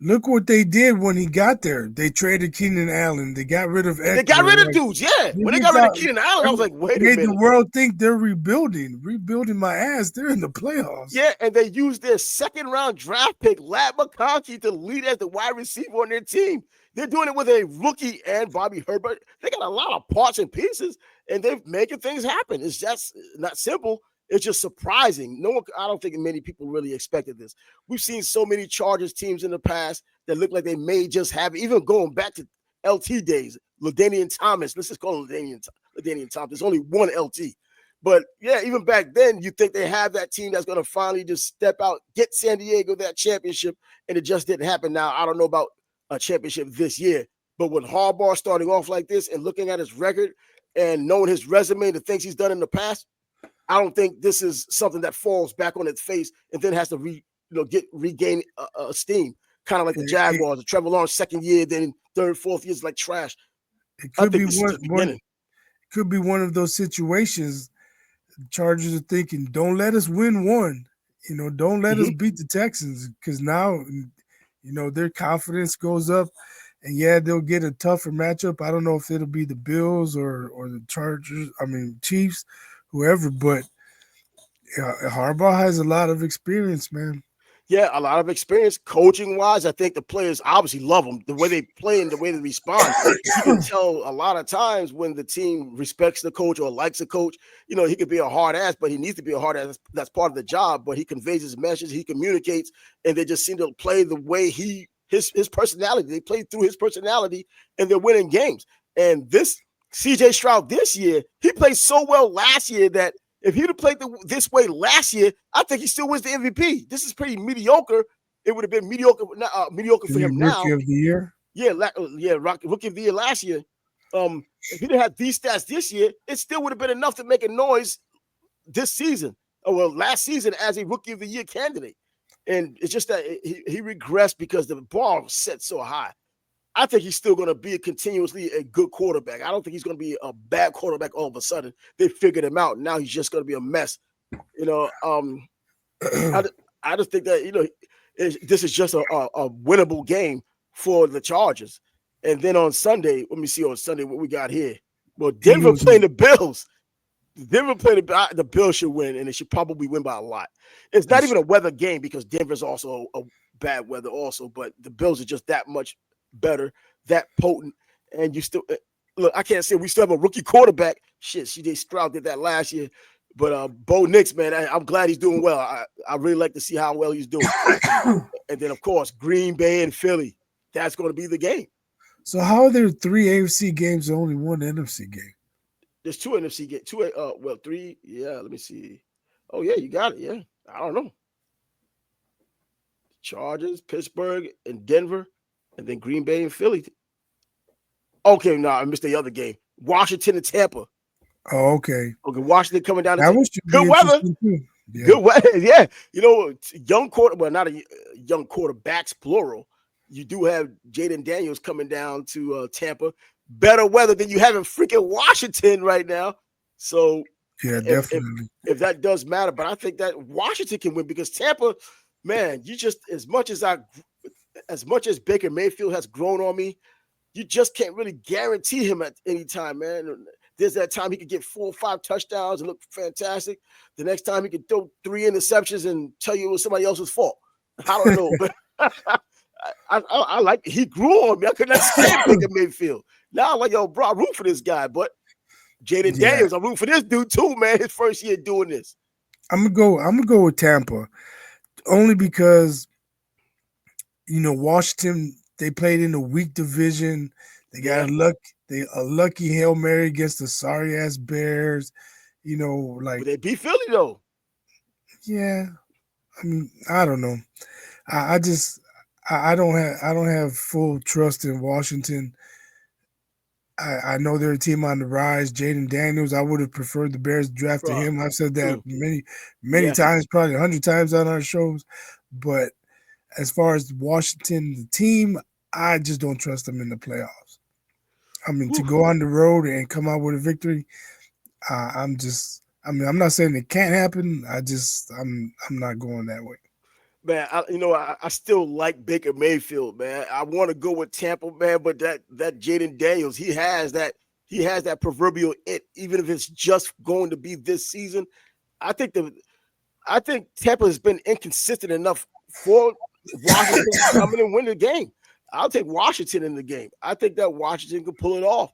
look what they did when he got there. They traded Keenan Allen. They got rid of Eckler. They got rid of dudes, yeah. When they got rid of Keenan Allen, I was like, wait a minute. Made the world think they're rebuilding my ass. They're in the playoffs. Yeah, and they used their second-round draft pick, Lat McConkey, to lead as the wide receiver on their team. They're doing it with a rookie and Bobby Herbert. They got a lot of parts and pieces, and they're making things happen. It's just not simple. It's just surprising. I don't think many people really expected this. We've seen so many Chargers teams in the past that look like they may just have, even going back to LT days, LaDainian Thomas. Let's just call him LaDainian Thomas. There's only one LT. But, yeah, even back then, you think they have that team that's going to finally just step out, get San Diego that championship, and it just didn't happen. Now, I don't know about a championship this year, but with Harbaugh starting off like this and looking at his record and knowing his resume, the things he's done in the past, I don't think this is something that falls back on its face and then has to regain steam, kind of like the Jaguars. The Trevor Lawrence second year, then third, fourth year is like trash. It could be one of those situations. The Chargers are thinking, don't let us win one. Don't let us beat the Texans, because now, their confidence goes up. And yeah, they'll get a tougher matchup. I don't know if it'll be the Bills or the Chargers. Chiefs. Whoever, but Harbaugh has a lot of experience, man. Yeah, a lot of experience coaching wise. I think the players obviously love him. The way they play and the way they respond, you can tell a lot of times when the team respects the coach or likes the coach. He could be a hard ass, but he needs to be a hard ass. That's part of the job. But he conveys his message, he communicates, and they just seem to play the way his personality. They play through his personality, and they're winning games. And this CJ Stroud this year, he played so well last year that if he'd have played this way last year, I think he still wins the MVP. This is pretty mediocre. It would have been mediocre for him Rookie now. of the year. Yeah, rookie of the year last year. If he didn't have these stats this year, it still would have been enough to make a noise this season. Last season as a rookie of the year candidate. And it's just that he regressed because the bar was set so high. I think he's still going to be continuously a good quarterback. I don't think he's going to be a bad quarterback all of a sudden. They figured him out. Now he's just going to be a mess. I just think that, this is just a winnable game for the Chargers. And then on Sunday, let me see on Sunday what we got here. Well, Denver playing the Bills. Denver playing the Bills should win, and they should probably win by a lot. It's not even a weather game because Denver's also a bad weather also, but the Bills are just that much better, that potent, and you still look. I can't say we still have a rookie quarterback. Shit, CJ Stroud did that last year, but Bo Nix, man, I'm glad he's doing well. I really like to see how well he's doing. And then of course Green Bay and Philly. That's going to be the game. So how are there 3 AFC games and only 1 NFC game? There's 2 NFC games. 3. Yeah, let me see. Oh yeah, you got it. Yeah, I don't know. Chargers, Pittsburgh, and Denver. And then Green Bay and Philly. Okay, no, I missed the other game. Washington and Tampa. Oh, okay. Okay, Washington coming down. That was good weather. Yeah. Good weather. Yeah. Not a young quarterbacks, plural. You do have Jaden Daniels coming down to Tampa. Better weather than you have in freaking Washington right now. So, yeah, definitely. If that does matter, but I think that Washington can win because Tampa, man, you just as much as Baker Mayfield has grown on me, you just can't really guarantee him at any time, man. There's that time he could get 4 or 5 touchdowns and look fantastic. The next time he could throw 3 interceptions and tell you it was somebody else's fault. I don't know, but I like he grew on me. I could not stand Baker Mayfield. Now I'm like, yo, bro, I root for this guy, but Jaden Daniels, I'm rooting for this dude too, man. His first year doing this. I'm gonna go with Tampa, only because Washington, they played in a weak division. They got a lucky Hail Mary against the sorry ass Bears. But they beat Philly though. Yeah, I mean, I don't know. I don't have full trust in Washington. I know they're a team on the rise. Jaden Daniels, I would have preferred the Bears drafted him. I've said that many times, probably 100 times on our shows. But as far as Washington, the team, I just don't trust them in the playoffs. I mean, to go on the road and come out with a victory, I'm not saying it can't happen. I'm not going that way. Man, I still like Baker Mayfield, man. I want to go with Tampa, man, but that Jaden Daniels, he has that proverbial it, even if it's just going to be this season. I think Tampa has been inconsistent enough for Washington to come in and win the game. I'll take Washington in the game. I think that Washington can pull it off.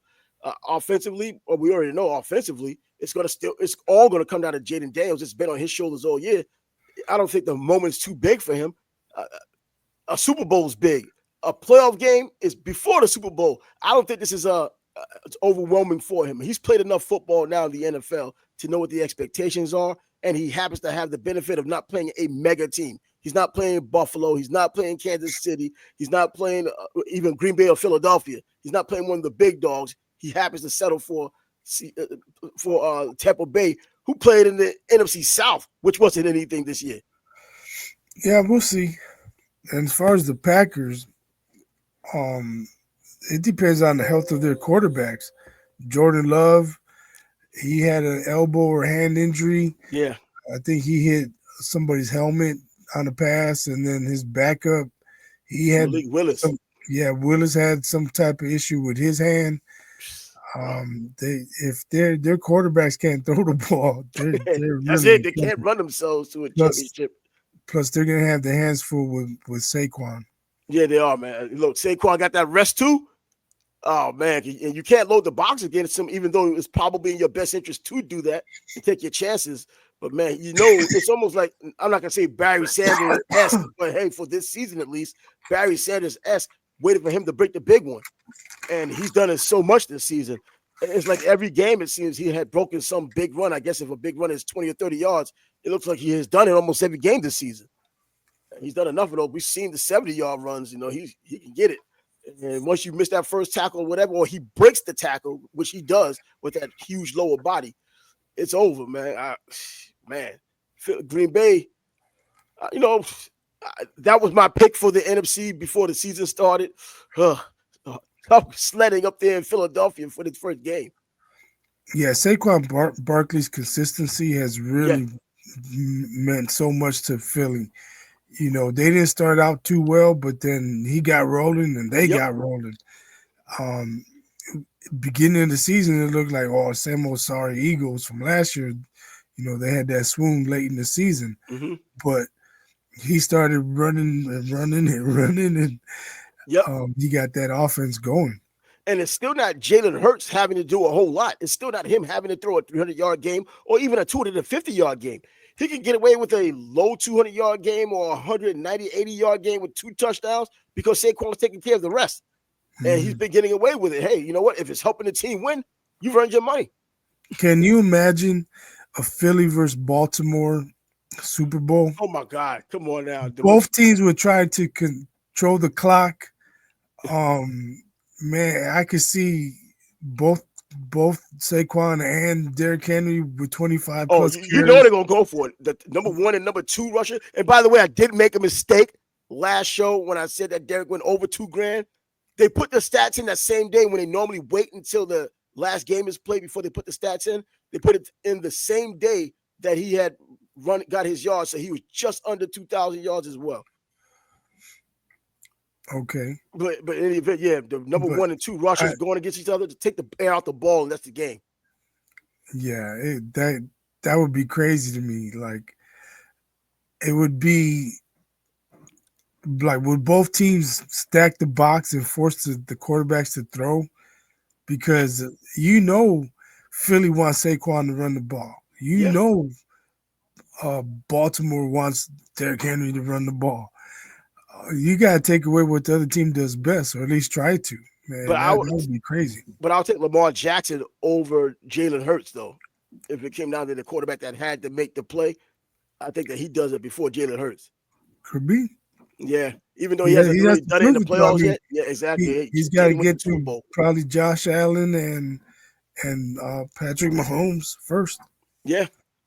Offensively, or we already know offensively, it's all gonna come down to Jaden Daniels. It's been on his shoulders all year. I don't think the moment's too big for him. A Super Bowl is big. A playoff game is before the Super Bowl. I don't think this is it's overwhelming for him. He's played enough football now in the NFL to know what the expectations are, and he happens to have the benefit of not playing a mega team. He's not playing Buffalo. He's not playing Kansas City. He's not playing even Green Bay or Philadelphia. He's not playing one of the big dogs. He happens to settle for Tampa Bay, who played in the NFC South, which wasn't anything this year. Yeah, we'll see. And as far as the Packers, it depends on the health of their quarterbacks. Jordan Love, he had an elbow or hand injury. Yeah. I think he hit somebody's helmet on the pass, and then his backup, he had Malik Willis. Willis had some type of issue with his hand. They if their quarterbacks can't throw the ball, they're That's really it. in They can't trouble. run themselves to a Plus, championship. plus they're gonna have their hands full with Saquon. Yeah, they are, man. Look, Saquon got that rest too. Oh man, and you can't load the box against him, even though it's probably in your best interest to do that and take your chances. But man, it's almost like I'm not gonna say Barry Sanders esque, but hey, for this season at least, Barry Sanders esque, waiting for him to break the big one, and he's done it so much this season. It's like every game it seems he had broken some big run. I guess if a big run is 20 or 30 yards, it looks like he has done it almost every game this season. He's done enough of those. We've seen the 70-yard runs. He can get it. And once you miss that first tackle or whatever, or he breaks the tackle, which he does with that huge lower body, it's over, man. Man, Green Bay, that was my pick for the NFC before the season started. I was sledding up there in Philadelphia for the first game. Yeah, Saquon Barkley's consistency has Yeah. really meant so much to Philly. They didn't start out too well, but then he got rolling and they Yep. got rolling. Um, Beginning of the season, it looked like, same old sorry Eagles from last year. They had that swoon late in the season, Mm-hmm. but he started running and running and running, and Yep. he got that offense going. And it's still not Jalen Hurts having to do a whole lot. It's still not him having to throw a 300-yard game or even a 250-yard game. He can get away with a low 200-yard game or 190, 80-yard game with 2 touchdowns because Saquon's taking care of the rest. And he's been getting away with it. Hey, you know what? If it's helping the team win, you've earned your money. Can you imagine a Philly versus Baltimore Super Bowl? Oh, my God. Come on now. Both teams would try to control the clock. Man, I could see both Saquon and Derrick Henry with 25 Oh, plus you know carries. they're going to go for it. The number 1 and number 2 rusher. And by the way, I did make a mistake last show when I said that Derrick went over $2,000. They put the stats in that same day when they normally wait until the last game is played before they put the stats in. They put it in the same day that he had got his yards, so he was just under 2,000 yards as well. Okay. But in any event, yeah, the number 1 and 2 rushers going against each other to take the air out the ball, and that's the game. Yeah, that would be crazy to me. Like, it would be like, would both teams stack the box and force the quarterbacks to throw? Because Philly wants Saquon to run the ball. Yeah. Baltimore wants Derrick Henry to run the ball. You got to take away what the other team does best, or at least try to. Man, that would be crazy. But I'll take Lamar Jackson over Jalen Hurts, though. If it came down to the quarterback that had to make the play, I think that he does it before Jalen Hurts. Could be. Yeah, even though he hasn't really done it in the playoffs yet. Yeah, exactly. He's got to get to probably Josh Allen and Patrick Mahomes first. Yeah,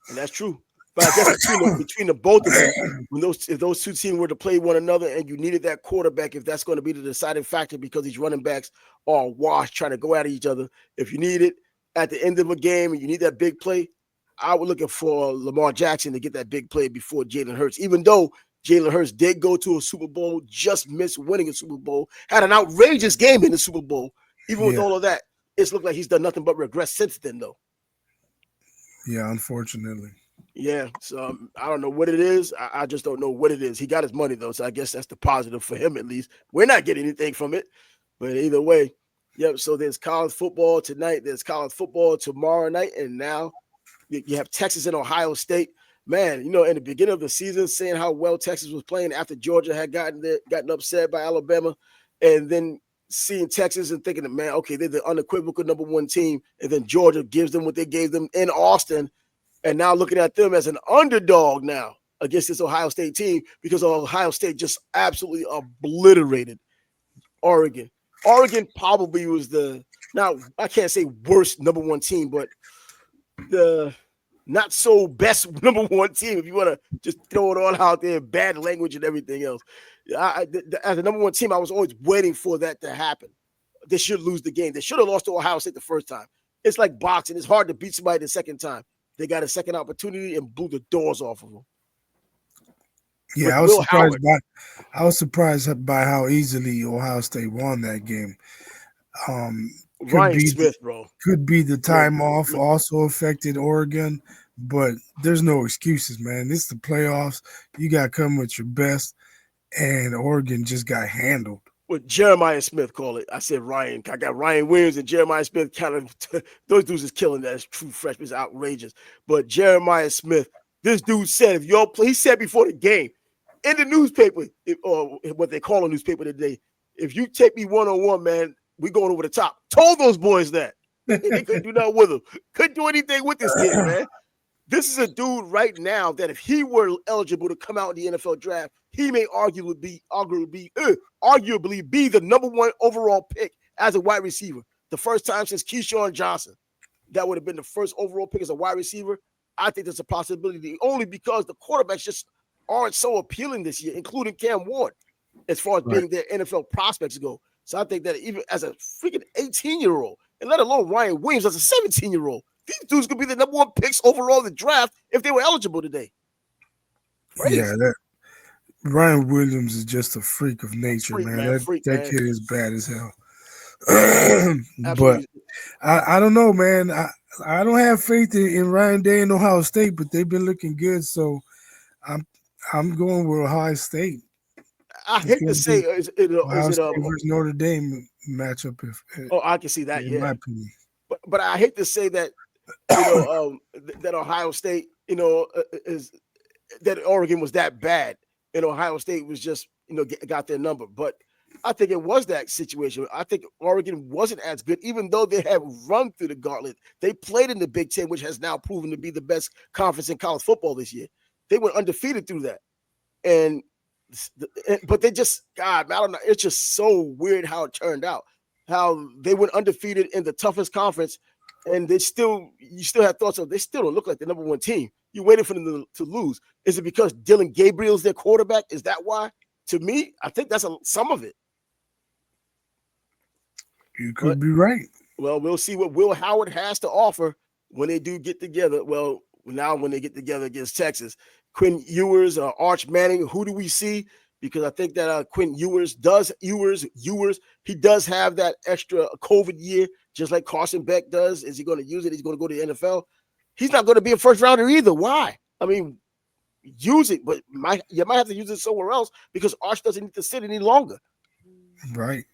and that's true. But I guess between the both of them, if those two teams were to play one another and you needed that quarterback, if that's going to be the deciding factor because these running backs are washed trying to go at each other, if you need it at the end of a game and you need that big play, I was looking for Lamar Jackson to get that big play before Jalen Hurts, even though Jalen Hurts did go to a Super Bowl, just missed winning a Super Bowl, had an outrageous game in the Super Bowl. Even with all of that, it's looked like he's done nothing but regress since then, though. Yeah, unfortunately. Yeah, so I don't know what it is. I just don't know what it is. He got his money, though, so I guess that's the positive for him, at least. We're not getting anything from it, but either way, yep, so there's college football tonight. There's college football tomorrow night, and now you have Texas and Ohio State. Man, in the beginning of the season, saying how well Texas was playing after Georgia had gotten upset by Alabama, and then seeing Texas and thinking, man, okay, they're the unequivocal number 1 team, and then Georgia gives them what they gave them in Austin, and now looking at them as an underdog now against this Ohio State team because Ohio State just absolutely obliterated Oregon. Oregon probably was I can't say worst number 1 team, but the not so best number 1 team, if you want to just throw it all out there, bad language and everything else. As a number 1 team, I was always waiting for that to happen. They should lose the game. They should have lost to Ohio State the first time. It's like boxing. It's hard to beat somebody the second time. They got a second opportunity and blew the doors off of them. Yeah, I was surprised by how easily Ohio State won that game. Could Ryan be Smith, bro. could be the Man, time off man, also affected Oregon, but there's no excuses, man. This is the playoffs. You got to come with your best, and Oregon just got handled. what Jeremiah Smith call it. I said Ryan. I got Ryan Williams and Jeremiah Smith. Kind of those dudes is killing that. As true freshmen is outrageous. But Jeremiah Smith, this dude said, if y'all play, he said before the game in the newspaper, or what they call a newspaper today, if you take me 1-on-1, man, we going over the top. Told those boys that. They couldn't do nothing with him. Couldn't do anything with this kid, man. This is a dude right now that if he were eligible to come out in the NFL draft, he may arguably be the number one overall pick as a wide receiver. The first time since Keyshawn Johnson, that would have been the first overall pick as a wide receiver. I think there's a possibility only because the quarterbacks just aren't so appealing this year, including Cam Ward, as far as Right. being their NFL prospects go. So I think that even as a freaking 18-year-old, and let alone Ryan Williams as a 17-year-old, these dudes could be the number one picks overall in the draft if they were eligible today. Yeah, Crazy. that Ryan Williams is just a freak of nature, Freak, man. man. That Freak, that man. kid is bad as hell. But Absolutely. I don't know, man. I don't have faith in Ryan Day and Ohio State, but they've been looking good. So I'm I'm going with Ohio State. I It's hate to going to say, be is Ohio it State versus Notre Dame matchup, if oh, I can see that, in my yeah. opinion. But I hate to say that, that Ohio State, is that Oregon was that bad, and Ohio State was just, got their number. But I think it was that situation. I think Oregon wasn't as good, even though they have run through the gauntlet. They played in the Big Ten, which has now proven to be the best conference in college football this year. They went undefeated through that, and but they just, God, I don't know. It's just so weird how it turned out. How they went undefeated in the toughest conference, and you still have thoughts of they still don't look like the number one team. You waited for them to lose. Is it because Dylan Gabriel's their quarterback? Is that why? To me, I think that's some of it. You But could be right. well, we'll see what Will Howard has to offer when they do get together. Well, now when they get together against Texas, Quinn Ewers, Arch Manning. Who do we see? Because I think that Quinn Ewers, he does have that extra COVID year, just like Carson Beck does. Is he going to use it? He's going to go to the NFL. He's not going to be a first rounder either. Why? I mean, use it, but you might have to use it somewhere else because Arch doesn't need to sit any longer. Right.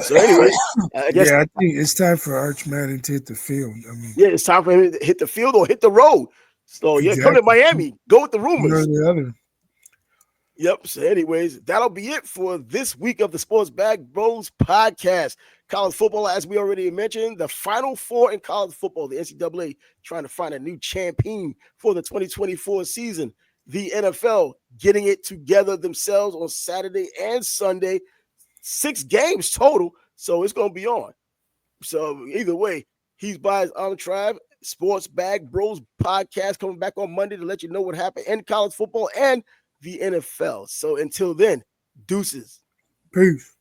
So, anyways, I guess Yeah, I think it's time for Arch Manning to hit the field. I mean, yeah, it's time for him to hit the field or hit the road. So yeah, come to exactly. Miami. Go with the One or rumors. the other. Yep. So, anyways, that'll be it for this week of the Sports Bag Bros podcast. College football, as we already mentioned, the Final Four in college football. The NCAA trying to find a new champion for the 2024 season. The NFL getting it together themselves on Saturday and Sunday. 6 games total, so it's going to be on. So either way, he's by his own tribe. Sports Bag Bros podcast coming back on Monday to let you know what happened in college football and the NFL. So until then, deuces. Peace.